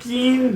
3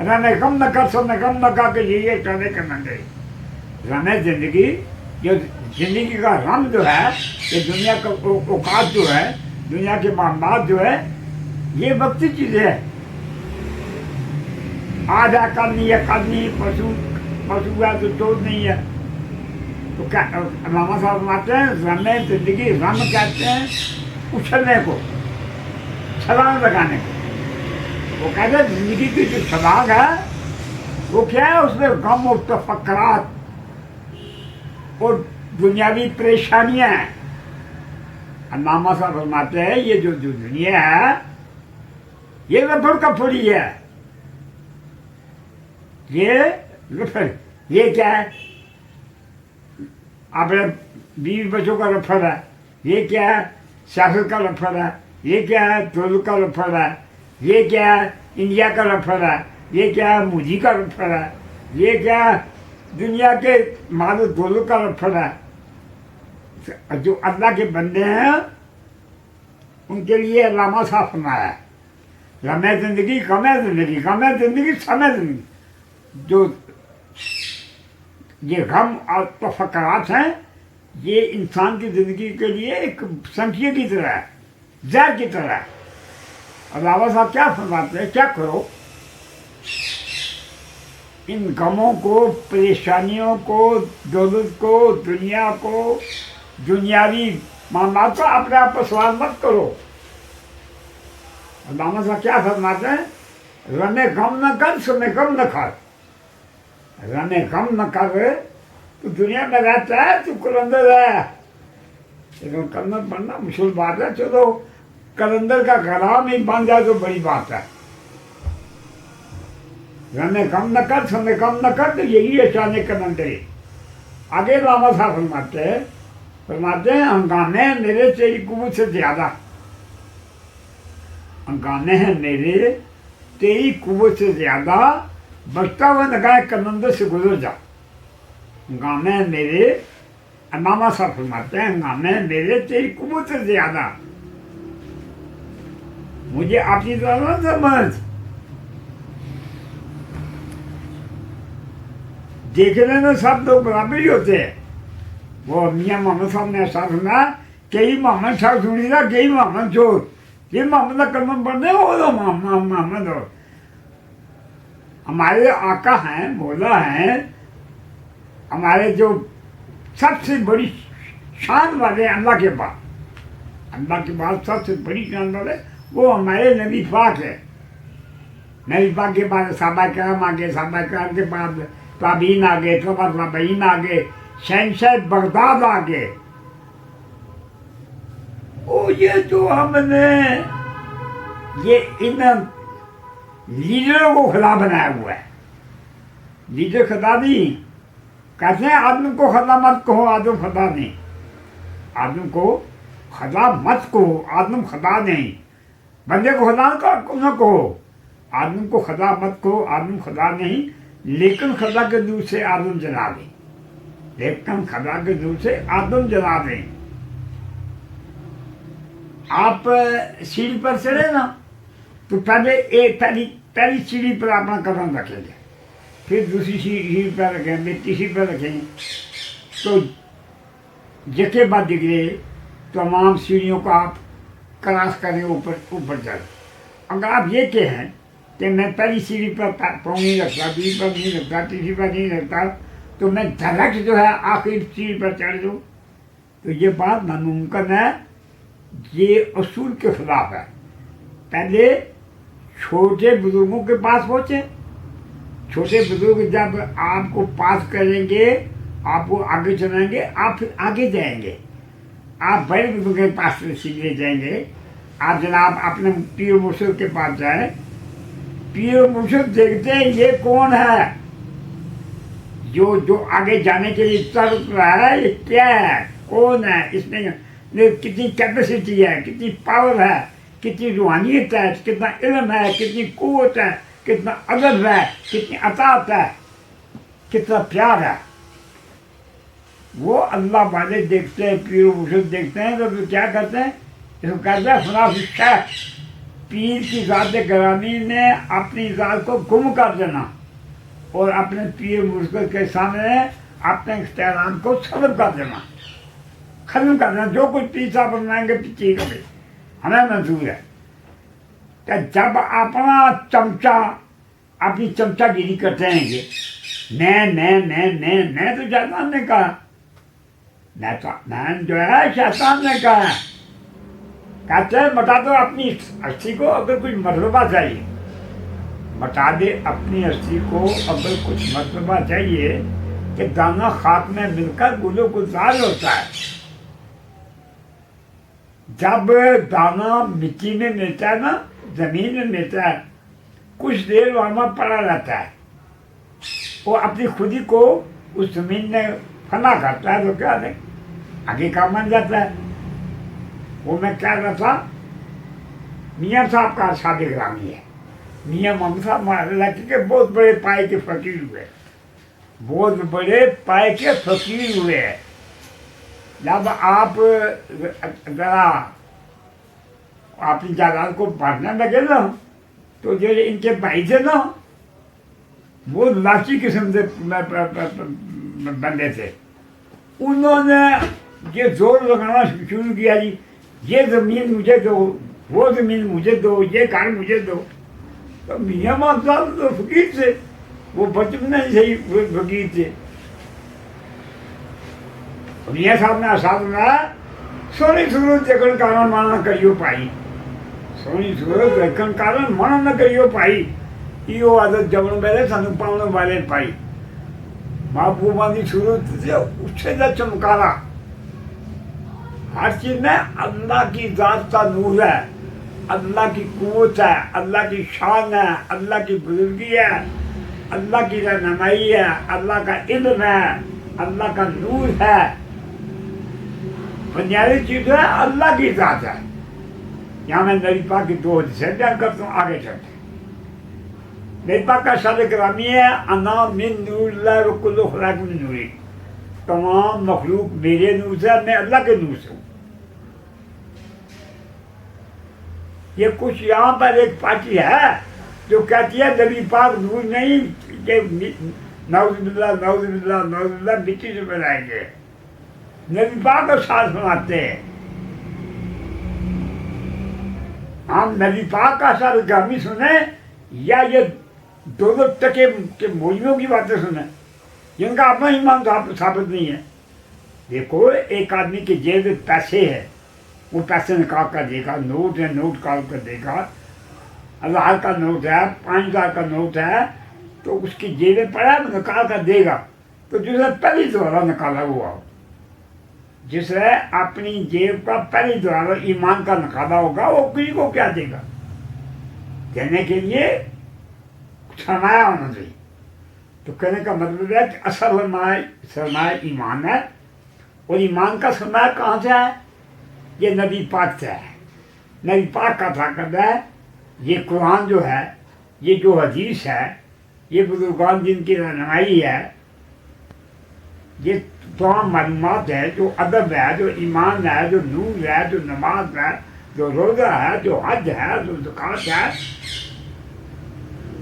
رمے غم نہ کر سمے غم نہ کر کے یہ چاہنے کرنا چاہیے. رمے زندگی جو زندگی کا رم جو ہے یہ دنیا کا اوقات جو ہے دنیا کے معاملات جو ہے یہ وقتی چیزیں ہے. آج ہے کل نہیں ہے کل نہیں پرسوں ہے تو چوٹ نہیں ہے. تو کیا علامہ صاحب فرماتے ہیں رمے زندگی رم کہتے ہیں اچھلنے کو چھلانگ لگانے کو. وہ کہتے ہیں زندگی کی جو چھلانگ ہے وہ کیا ہے اس میں غم و تفکرات اور دنیاوی پریشانیاں ہیں. علامہ صاحب فرماتے ہیں یہ جو دنیا ہے یہ لفڑ کپڑی ہے. یہ لفڑ یہ کیا ہے اپنے بیوی بچوں کا لفڑ ہے. یہ کیا ہے سیاست کا لفڑ ہے. یہ کیا ہے دولو کا لفڑ ہے. یہ کیا ہے انڈیا کا لفڑ ہے. یہ کیا ہے مودی کا لفڑ ہے. یہ کیا ہے دنیا کے مال و دولو کا لفڑ ہے. جو اللہ کے بندے ہیں ان کے لیے علامہ صاحب فرمایا ہے رمے زندگی غم ہے زندگی غم ہے زندگی سمے زندگی. جو یہ غم اور تفکرات ہیں یہ انسان کی زندگی کے لیے ایک سنکھیے کی طرح ہے زہر کی طرح ہے. علامہ صاحب کیا فرماتے ہیں کیا کرو ان غموں کو پریشانیوں کو دولت کو دنیا کو دنیاوی معاملات کو اپنے آپ پر سوال مت کرو. علامہ صاحب کیا فرماتے ہیں رمے غم نہ کر سمے غم نہ کھا. رمے غم نہ کر تو دنیا میں رہتا ہے تو قلندر ہے لیکن کرنا بننا مشکل بات ہے. چلو قلندر کا غلام ہی بن جائے تو بڑی بات ہے. رمے غم نہ کر سمے غم نہ کر تو یہی ہے شان قلندری. آگے علامہ صاحب فرماتے ہیں ہنگامے ہیں میرے تیری قوت سے زیادہ. ہنگامے ہیں میرے تیری قوت سے زیادہ بچتا ہوا نگاہ قلندر سے گزر جا. ہنگامے ہیں میرے علامہ صاحب فرماتے ہیں ہنگامے ہیں میرے تیری قوت سے زیادہ مجھے اپنی طرح نہ سمجھ. دیکھنے میں سب لوگ برابر ہی ہوتے ہیں. وہ میاں محمد صاحب نے ایسا سنا کئی محمد صاحب سنی تھا کئی محمد چور یہ محمد کا کلمہ پڑھنے وہ تو محمد ہو. ہمارے آقا ہیں مولا ہیں ہمارے جو سب سے بڑی شان والے اللہ کے بعد اللہ کے بعد سب سے بڑی شان والے وہ ہمارے نبی پاک ہے. نبی پاک کے بعد صحابہ کرام آگے صحابہ کرام کے بعد تابعین آگے تبع تابعین آگے شہنشاہ بغداد آگے. او یہ جو ہم نے یہ ان لیڈروں کو خدا بنایا ہوا ہے. لیڈر خدا نہیں کہتے ہیں آدم کو خدا مت کہو آدم خدا نہیں. آدم کو خدا مت کہو آدم خدا نہیں. بندے کو خدا نہ کہو آدم کو خدا مت کہو آدم خدا نہیں. لیکن خدا کے نور سے آدم جلا دیں. لیکن خدا کے نور سے آدم جلا دیں. آپ سیڑھی پر چڑھے نا تو پہلی سیڑھی پر اپنا قدم رکھیں گے پھر دوسری سیڑھی پر رکھیں گے تیسری پر رکھیں گے تو جکے بعد دگرے تمام سیڑھیوں کو آپ کراس کریں اوپر جائیں. اگر آپ یہ کہیں کہ میں پہلی سیڑھی پر پاؤں نہیں رکھتا دوسری پر نہیں رکھتا تیسری پر نہیں رکھتا تو میں ڈائریکٹ جو ہے آخری سیڑھی پر چڑھ جاؤں تو یہ بات ناممکن ہے. یہ اصول کے خلاف ہے. پہلے چھوٹے بزرگوں کے پاس پہنچے. چھوٹے بزرگ جب آپ کو پاس کریں گے آپ کو آگے چلائیں گے آپ پھر آگے جائیں گے. آپ بڑے بزرگ کے پاس سیدھے جائیں گے. آپ جناب اپنے پیر مرشد کے پاس جائیں. پیر مرشد دیکھتے ہیں یہ کون ہے جو آگے جانے کے لیے چل رہا ہے. یہ کیا ہے کون ہے اس میں کتنی کیپیسٹی ہے کتنی پاور ہے کتنی روحانیت ہے کتنا علم ہے کتنی قوت ہے کتنا ادب ہے کتنی اطاعت ہے کتنا پیار ہے. وہ اللہ والے دیکھتے ہیں پیر و مرشد دیکھتے ہیں تو کیا کرتے ہیں اس کو کہتے ہیں فلاں شیخ پیر کی ذات گرامی نے اپنی ذات کو گم کر دینا اور اپنے پیر مرشد کے سامنے اپنے اختیارات کو ختم کر دینا، ختم کر دینا۔ جو کچھ پیر صاحب بنائیں گے پیچھے کرے، ہمیں منظور ہے کہ جب اپنا چمچہ اپنی چمچہ گیری کرتے ہیں گے، میں تو شیطان نے کہا، میں جو ہے شیطان نے کہا، کہتے ہیں مٹا دو اپنی ہستی کو اگر کچھ مرتبہ چاہیے، مٹا دے اپنی ہستی کو اگر کچھ مرتبہ چاہیے کہ دانہ خاک میں مل کر گل و گلزار ہوتا ہے۔ جب دانہ مٹی میں ملتا ہے نا، زمین میں ملتا ہے، کچھ دیر وہاں پڑا رہتا ہے، وہ اپنی خودی کو اس زمین میں فنا کرتا ہے تو کیا ہے آگے کا بن جاتا ہے۔ وہ میں کہہ رہا تھا، میاں صاحب کا ارشاد گرامی ہے، میاں محمد صاحب علاقے کے بہت بڑے پائے کے فقیر ہوئے، بہت بڑے پائے کے فقیر ہوئے ہیں۔ جب آپ ذرا اپنی جائیداد کو بانٹنے لگے نا تو جو ان کے بھائی تھے نا وہ لاشی قسم سے بندے تھے، انہوں نے یہ زور لگانا شروع کیا، جی یہ زمین مجھے دو، وہ زمین مجھے دو، یہ گھر مجھے دو۔ تو میاں محمد صاحب تو فقیر تھے، وہ بچپن میں صحیح فقیر تھے۔ میاں صاحب نے احساس بنایا، سونی صورت دیکھن کارن مانا کریو پائی، سونی صورت دیکھن کارن مانا نہ کریو پائی، یہ عادت جبن میرے سانو پاؤنے والے پائی۔ محبوبہ کی صورت سے اس سے چمکارا، ہر چیز میں اللہ کی ذات کا نور ہے، اللہ کی قوت ہے، اللہ کی شان ہے، اللہ کی بزرگی ہے، اللہ کی رہنمائی ہے، اللہ کا علم ہے، اللہ کا نور ہے۔ بنیادی چیز ہے اللہ کی ذات ہے۔ یہاں میں نبی پاک کی دو حدیثیں بیان کرتا ہوں، آگے چلتے ہیں۔ نبی پاک کا شاد گرامی ہے، انا من نور اللہ و کل خلق من نوری، تمام مخلوق میرے نور سے، میں اللہ کے نور سے ہوں۔ یہ کچھ یہاں پر ایک پارٹی ہے جو کہتی ہے نبی پاک نور نہیں، کہ نعوذ باللہ نعوذ باللہ نعوذ باللہ مٹی سے بنائیں گے، نبی پاک کا ساتھ سناتے ہیں۔ ہم نبی پاک کا ساتھ گرامی سنیں یا یہ دونوں ٹکے کے مولویوں کی باتیں سنیں جن کا اپنا ایمان ثابت نہیں ہے۔ دیکھو ایک آدمی کی جیب میں پیسے ہے، وہ پیسے نکال کر دے گا، نوٹ ہے نوٹ نکال کر دے گا، 1000 کا نوٹ ہے، 5000 کا نوٹ ہے، تو اس کی جیب میں پڑا ہے نکال کر دے گا۔ تو جس نے پہلی دوبارہ نکالا ہوا ہو، جس نے اپنی جیب کا پہلی دوبارہ ایمان کا نکالا ہوگا، وہ کسی کو کیا دے گا؟ دینے کے لیے سرمایہ ہونا چاہیے۔ تو کہنے کا مطلب ہے کہ اصل سرمایہ ایمان ہے، اور ایمان کا سرمایہ کہاں سے ہے؟ یہ نبی پاک سے ہے۔ نبی پاک کا طاقت ہے، یہ قرآن جو ہے، یہ جو حدیث ہے، یہ بزرگان جن کی رہنمائی ہے، یہ تمام معلومات ہے، جو ادب ہے، جو ایمان ہے، جو نور ہے، جو نماز ہے، جو روزہ ہے، جو حج ہے، جو زکوٰۃ ہے،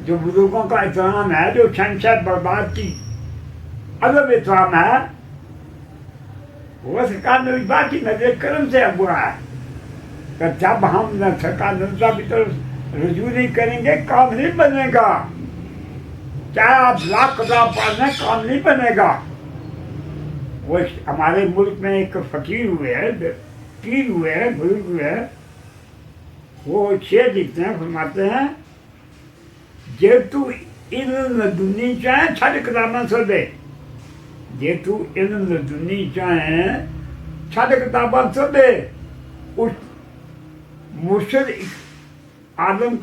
جو بزرگوں کا احترام ہے، جو شہنشاہ برباد کی ادب احترام ہے، وہ سرکار نبی پاک کی نظر کرم سے ہوا ہے۔ کہ جب ہم سرکار نبی پاک کی طرف رجوع نہیں کریں گے، کام نہیں بنے گا، چاہے آپ لاکھ کتاب پڑھ لیں، کام نہیں بنے گا۔ وہ ہمارے ملک میں ایک فقیر ہوئے ہیں، پیر ہوئے ہیں، بزرگ ہوئے ہیں، وہ شعر لکھتے ہیں، فرماتے ہیں، جے تو علم دنی چاہیں چھڑ کتاباں سو دے، جے تو علم دنی چاہیں چھڑ کتاباں سو دے، اس مرشد عالم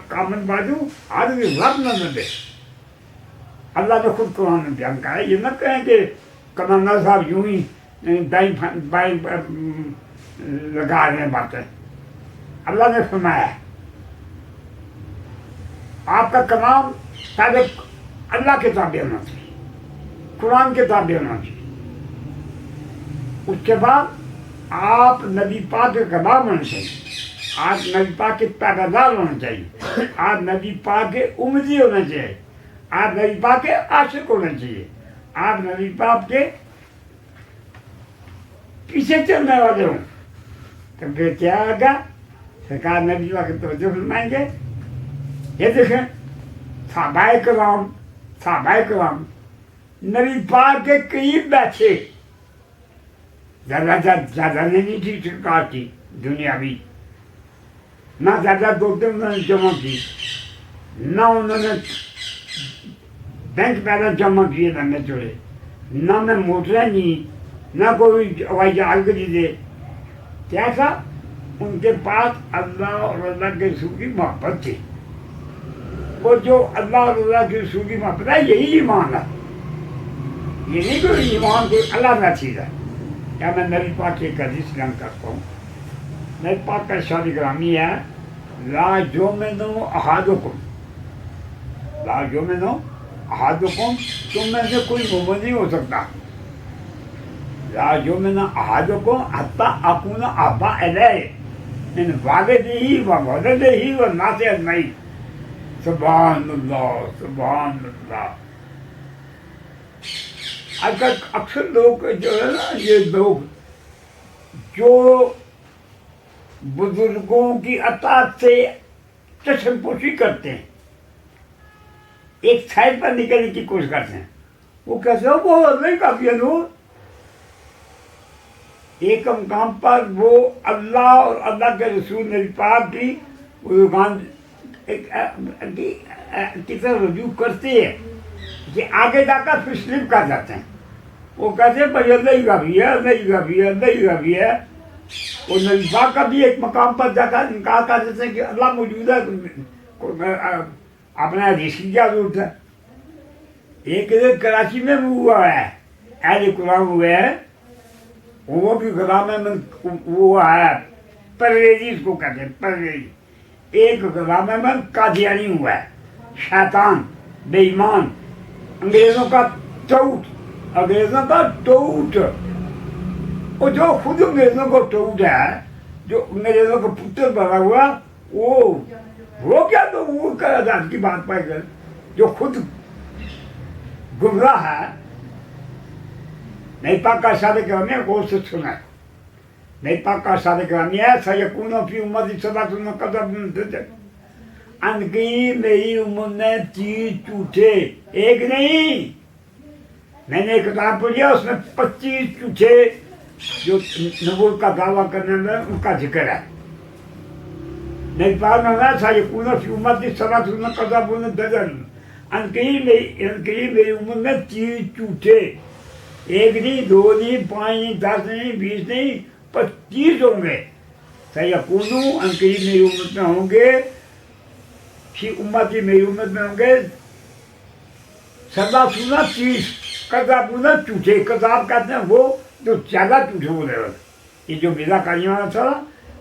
کامن بازو آدمی رب نہ دے۔ اللہ نے خود قرآن میں بیان کہا ہے، یہ نہ کہیں کہ کماندار صاحب یوں ہی بائیں لگا رہے ہیں باتیں۔ اللہ نے فرمایا ہے آپ کا کلام پہلے اللہ کے تابع ہونا چاہیے، قرآن کے تابع ہونا چاہیے، اس کے بعد آپ نبی پاک کے کلام ہونے چاہیے، آپ نبی پاک کے پیغامدار ہونا چاہیے، آپ نبی پاک کے امتی ہونا چاہیے، آپ نبی پاک کے عاشق ہونا چاہیے، آپ نبی پاک کے پیچھے چلنے والے ہوں۔ تو پھر کیا ہوگا؟ سرکار نبی پاک کی توجہ فرمائیں گے۔ یہ دیکھیں صحابہ کرام نبی پاک کے قریب بیٹھے، زیادہ نہیں تھی سرکار کی دنیاوی، نہ زیادہ دولت انہوں نے جمع کی، نہ انہوں نے بینک بیلنس جمع کیے لمبے چوڑے، نہ میں موٹریں نہیں، نہ کوئی ہوائی جہاز خریدے۔ کیا تھا؟ ان کے پاس اللہ اور اللہ کے رسول کی محبت تھی، اور جو اللہ اور اللہ کے رسول کی محبت ہے یہی ایمان ہے، یہ نہیں کوئی ایمان کوئی اللہ چیز ہے۔ کیا میں نبی پاک کی ایک حدیث بیان کرتا ہوں۔ نبی پاک کا ارشاد گرامی ہے، لا یؤمن احدکم، لا یؤمن احدکم، تم میں سے کوئی مومن نہیں ہو سکتا، لا یؤمن احدکم حتی اکون احب الیہ من والدہ و ولدہ والناس اجمعین۔ سبحان اللہ، سبحان اللہ۔ آج کل اکثر لوگ جو ہے نا، یہ لوگ جو بزرگوں کی اطاعت سے چشم پوشی کرتے ہیں، ایک سائڈ پر نکلنے کی کوشش کرتے ہیں، وہ کیسے ہو؟ وہ اللہ کا نور، ایک مقام پر وہ اللہ اور اللہ کے رسول نبی پاک کی بزرگان کی طرف رجوع کرتے ہیں کہ آگے جا کر پھر سلپ کر جاتے ہیں۔ وہ کہتے ہیں بھائی اللہ کا بھی ہے، اللہ کا بھی ہے، اللہ کا بھی ہے۔ وہ نبی پاک کا بھی ایک مقام پر جا کر انکار کر دیتے ہیں کہ اللہ موجود ہے، اپنے حدیث کی کیا ضرورت ہے۔ ایک ادھر کراچی میں بھی ہوا ہے، اہل قرآن ہوئے ہیں، وہ بھی غلام احمد وہ ہے پرویزی، اس کو کہتے ہیں پرویزی۔ ایک غلام احمد قادیانی ہوا ہے، شیطان، بے ایمان، انگریزوں کا ٹوٹ، انگریزوں کا ٹوٹ، اور جو خود انگریزوں کو ٹوٹ ہے، جو انگریزوں کا پتر بنا ہوا، وہ کیا تو وہ آزاد کی بات پائے گا، جو خود گمراہ ہے۔ نبی پاک کا ارشاد گرامی ہے، غور سے سنا ہے۔ نبی پاک کا ارشاد گرامی ہے، سیکون فی امتی صلاۃ قدر من الدجل، ان کی میری امت میں 30 جھوٹے، ایک نہیں، میں نے ایک کتاب پڑھی ہے، اس میں 25 جھوٹے جو نبوت کا دعویٰ کرنے میں ان کا ذکر ہے۔ نبی پاک نے کہا سیکون فی امتی صلاۃ قدر من الدجل، ان کی میری امت میں 30 جھوٹے، ایک نہیں، 2 نہیں، 5 نہیں، 10 نہیں، 20 نہیں، 25 ہوں گے۔ سیکونو ان کی میری امت میں ہوں گے، فی امتی میری امت میں ہوں گے 30 کذابون جھوٹے۔ کذاب کہتے ہیں وہ جو زیادہ جھوٹے بول رہے ہوتے۔ یہ جو میرا کاریوں والا تھا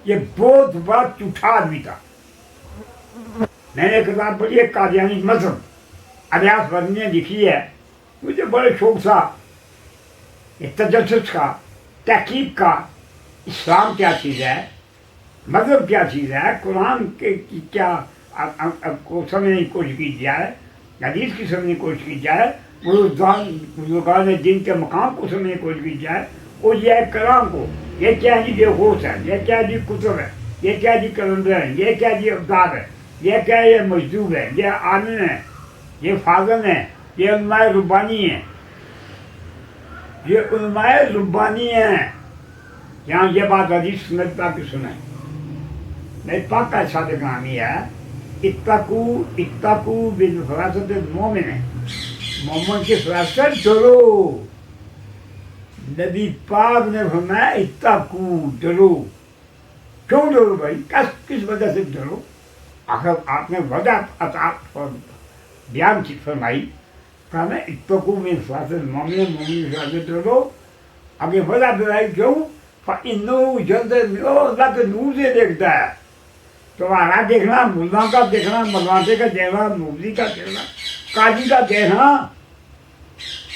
یہ بہت بڑا جھوٹا آدمی تھا۔ میں نے کتاب پڑھی ہے قادیانی مذہب، الیاس ورنی نے لکھی ہے، مجھے بڑے شوق تھا تجسس کا، تحقیق کا، اسلام کیا چیز ہے، مذہب کیا چیز ہے، قرآن کے کیا کو سمجھنے کی کوشش کی جائے، حدیث کی سمجھنے کی کوشش کی جائے، بزرگان دین کے مقام کو سمجھنے کی کوشش کی جائے، اور یہ کلام کو، یہ کیا جی بے ہوش ہے، یہ کیا جی کتب ہے، یہ کیا جی کلندر ہے، یہ کیا جی ابداد ہے، یہ کیا یہ مجذوب ہے، یہ عامن ہے، یہ فاضل ہے، یہ علماء ربانی ہے، یہ علماء ربانی ہیں۔ یہاں یہ بات حدیث سنت پاک کی سنیں، نبی پاک کا ارشاد گرامی ہے، اتقو بالفراست المومن، مومن کی فراست سے ڈرو۔ نبی پاک نے فرمایا اتقو، ڈرو۔ کیوں ڈرو بھائی؟ کس وجہ سے ڈرو؟ آخر آپ نے وجہ بیان کی فرمائی، کہا میں اتقو من فراست المومن، مومن کی فراست سے ڈرو۔ آگے وجہ بتائی کیوں؟ فَإِنَّهُ يَنظُرُ، اللہ کے نور سے دیکھتا ہے۔ تمہارا دیکھنا، ملا کا دیکھنا، ملواتے کا دیکھنا، مفتی کا دیکھنا، قاضی کا دیکھنا،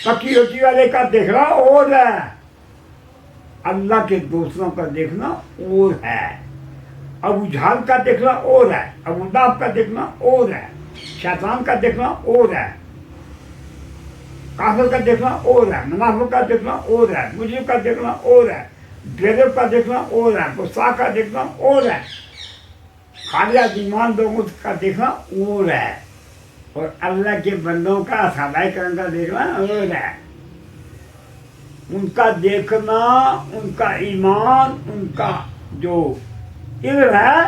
پکی روٹی والے کا دیکھنا اور ہے، اللہ کے دوستوں کا دیکھنا اور ہے۔ ابو جہل کا دیکھنا اور ہے، ابو لہب کا دیکھنا اور ہے، شیطان کا دیکھنا اور ہے، کافر کا دیکھنا اور ہے، منافق کا دیکھنا اور ہے، مشرک کا دیکھنا اور ہے، بیرب کا دیکھنا اور ہے، گستاخ کا دیکھنا اور ہے، خالص ایمان لوگوں کا دیکھنا اور ہے، اور اللہ کے بندوں کا صحابہ کرام کا دیکھنا اور ہے۔ ان کا دیکھنا، ان کا ایمان، ان کا جو علم ہے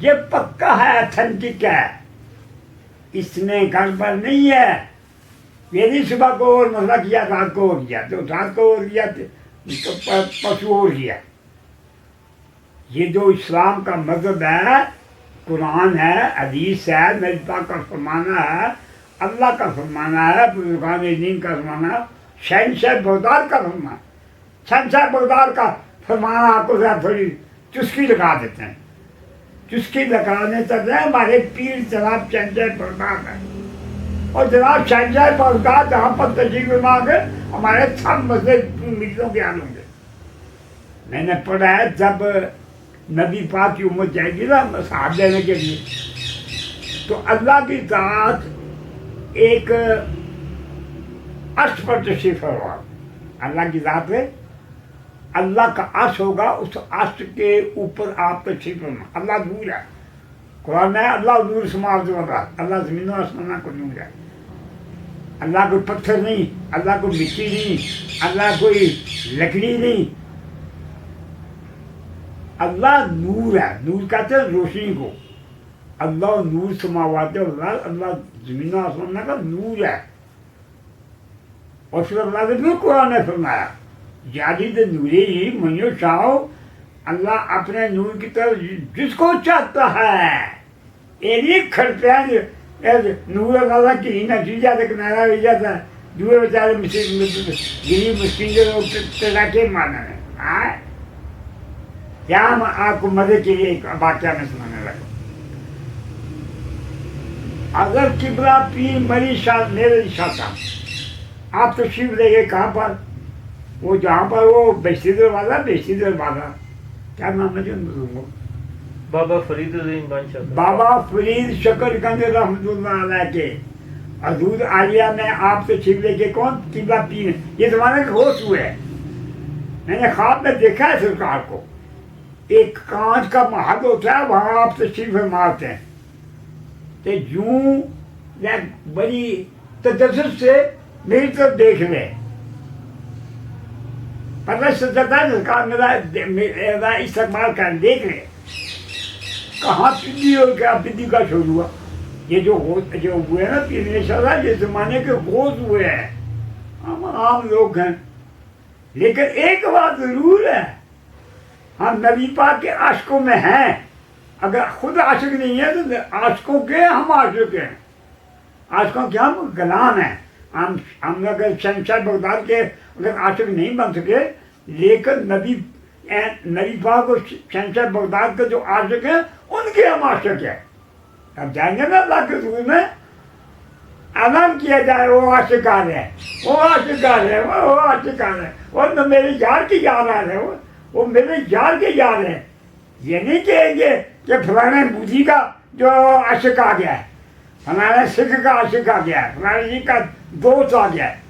یہ پکا ہے، اتھینٹک ہے، اس میں گڑبڑ نہیں ہے۔ یہ نہیں صبح کو اور مسئلہ کیا، رات کو اور کیا، تو رات کو اور کیا تو پرسوں اور کیا۔ یہ جو اسلام کا مذہب ہے، قرآن ہے، حدیث ہے، نبی پاک کا فرمانا ہے، اللہ کا فرمانا ہے، بزرگان دین کا فرمانا ہے، شہنشاہ بغداد کا فرمانا، شہنشاہ بغداد کا فرمانا آپ کو ذرا تھوڑی چسکی لگا دیتے ہیں، چسکی لگانے تک ہمارے پیر جناب شہنشاہ بغداد ہے، اور جناب شہنشاہ بغداد جہاں پر تشریف فرما گئے ہمارے سب مسئلے ملوں کے حل ہوں گے۔ میں نے پڑھا ہے جب نبی پاک کی امت جائے گی نا صاحب دینے کے لیے، تو اللہ کی ذات ایک عرش پر تشریف فرما، اللہ کی ذات ہے، اللہ کا عرش ہوگا، اس عرش کے اوپر آپ تشریف فرما۔ اللہ نور ہے، قرآن میں اللہ نور السماوات والارض، اللہ زمین و آسمان کو نور ہے، اللہ کوئی پتھر نہیں، اللہ کوئی مٹی نہیں، اللہ کوئی لکڑی نہیں، اللہ نور ہے۔ نور کہتے ہیں روشنی کو، اللہ نور سماوات والارض، اللہ زمین و آسمان کا نور ہے۔ اور پھر اللہ نے بھی قرآن نے فرمایا جادید نوری من یشاء، اللہ اپنے نور کی طرف جس کو چاہتا ہے، ایک کھڑتے ہیں نور اللہ کی نہ جل جاتا کنارا ہو جاتا ہے، دوسرے بیچارے غریب مسکین جو لوگ پیدا کے مانا ہے۔ کیا ہم آپ کو مزے کے لیے ایک واقعہ میں سنانے لگا۔ اگر قبلہ پیر مری شاہ میرے شاہ صاحب آپ تشریف لے گئے کہاں پر؟ وہ جہاں پر وہ بیشتی دروازہ، بیشتی دروازہ کیا نام ہے جو بزرگوں؟ بابا فرید الدین گنج شکر، بابا فرید شکر گنج رحمۃ اللہ علیہ کے حضور عالیہ میں آپ تشریف لے کے کون قبلہ پیر، یہ زمانے کے ہوش ہوئے ہیں۔ میں نے خواب میں دیکھا ہے سرکار کو، ایک کانچ کا محل ہوتا ہے، وہاں آپ تشریف فرماتے ہیں، تو یوں بڑی تجسس سے میری طرف دیکھ لے، پتہ چلتا ہے سرکار میرا استقبال کر دیکھ لے، کہاں پنڈی ہو گیا، پنڈی کا شور ہوا۔ یہ جو ہوئے ہیں نا پیر شاہ، یہ زمانے کے غوث ہوئے ہیں، ہم عام لوگ ہیں، لیکن ایک بات ضرور ہے، ہم نبی پاک کے عاشقوں میں ہیں۔ اگر خود عاشق نہیں ہے تو عاشقوں کے ہم عاشق ہیں، عاشقوں کے ہم غلام ہیں۔ ہم اگر شہنشاہ بغداد کے اگر عاشق نہیں بن سکے، لیکن نبی پاک اور شہنشاہ بغداد کے جو عاشق ہیں ان کے ہم عاشق ہیں۔ اب جائیں گے نا اللہ کے حضور میں اعلان کیا جائے وہ عاشقان ہے، وہ عاشقان ہے، وہ عاشقان ہے، وہ میرے یار کی یار آ رہے، وہ میرے یار کے یار ہیں۔ یہ نہیں کہیں گے کہ فلانے بوجھی کا جو عاشق آ گیا ہے، فلانے سکھ کا عاشق آ گیا ہے، فلانے جی کا دوست آ گیا ہے۔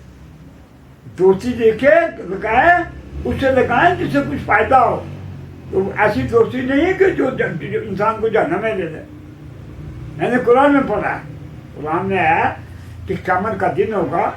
دوستی دیکھے لگائیں، اس سے لگائیں جس سے کچھ فائدہ ہو، تو ایسی دوستی نہیں ہے کہ جو انسان کو جہنم میں دے دے۔ میں نے قرآن میں پڑھا ہے، قرآن میں ہے کہ قیامت کا دن ہوگا،